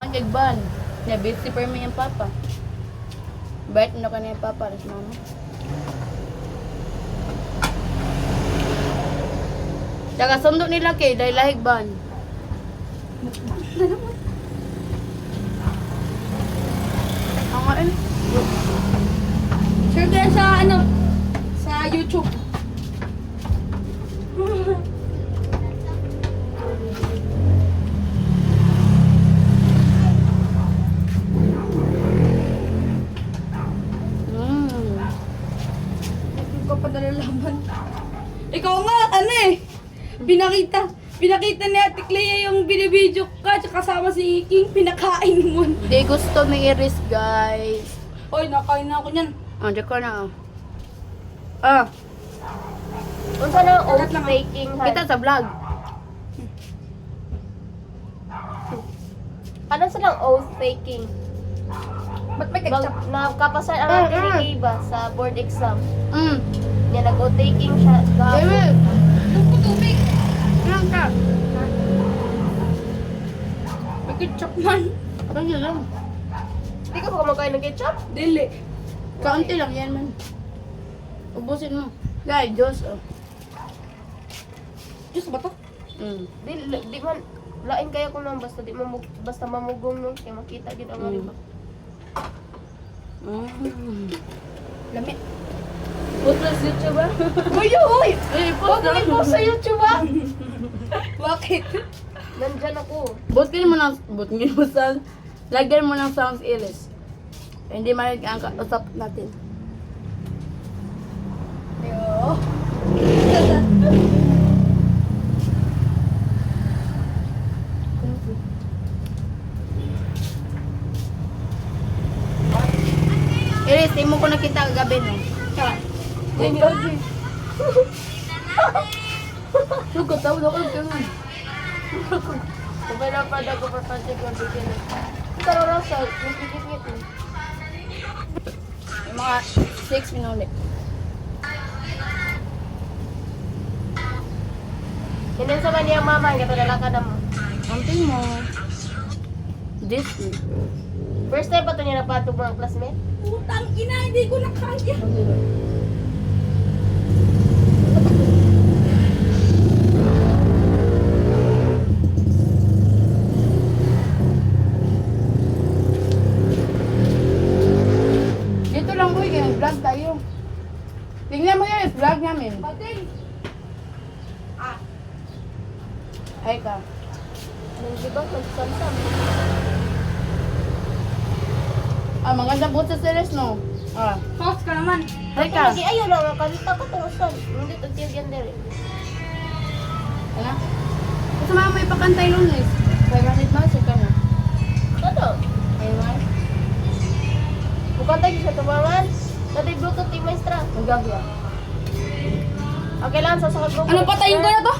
ang kagban. Na busy per may ang papa. Bait na ka na yung papa, alas mama. Tsaka sundo nila kay dahil lahig ban. Ang ano? Share kaya sa ano? Sa YouTube. Hindi ko padala laban. Ikaw nga, ano eh. Pinakita ni Ate Clea yung binibidyo ka tsaka kasama si King, pinakain mo. Hindi gusto ni Iris, guys. Hoy, nakain na ako niyan. Ah, di ko na. Ah, Unsa na oath Lahat lang, ah. taking ha? kita sa vlog. Ano sa lang oath taking? Ba't may ketchup? Nakapasan ang ating ba sa board exam. Mm. Niya nag-oath taking siya. David, Doon ko tubig. ilang ka? May ketchup man. Kanya lang. Hindi ka ba kumakain ng ketchup? Dili. Kaunti lang yan man. Ubusin mo. Guys, Diyos. Oh. Diyos ba to? Mm. Di man lain kaya ko nang basta mamugong no kay makita gid ang ano. Lami. Post sa YouTube ba? Uy, uy! Huwag mo i-post sa YouTube ba? Bakit? Nandyan ako. Butin mo sa lagyan mo ng sounds Iris. Hindi marinig ang usap natin. Yo. Iris, di mo ko nakita kagabi no. Tara. Uy, ni Audrey. Sugot daw daw ka nga. Sabay na pa daw ko papansin ko bigyan. Pero rasa, yung pikit-ngit mo. Mga 6 minutes. Hindi sa kanya mama, nga talaka na mo. Something mo. This week. First time pa ito niya napatog mga classmate? Putang ina, hindi ko nakaya. Dito lang boy, kaya vlog tayo. Tingnan mo yan, vlog namin. Bating. Ay ka. Nung di ba, nagsamsam. Ah, maganda po sa series no. Ah, Host ka naman. ay Ito ka. lagi, ayaw lang, nakakita ko itong usan. Hindi ito tiyagyan dere. Ano? Gusto mo may pakantay lunes. 500 miles ka na. Ano? Ayun. Bukan tayo siya tumangan. Dati Bluetooth, maestra. Magagya. Okay lang, sasakot ko. Ano patayin ko na to?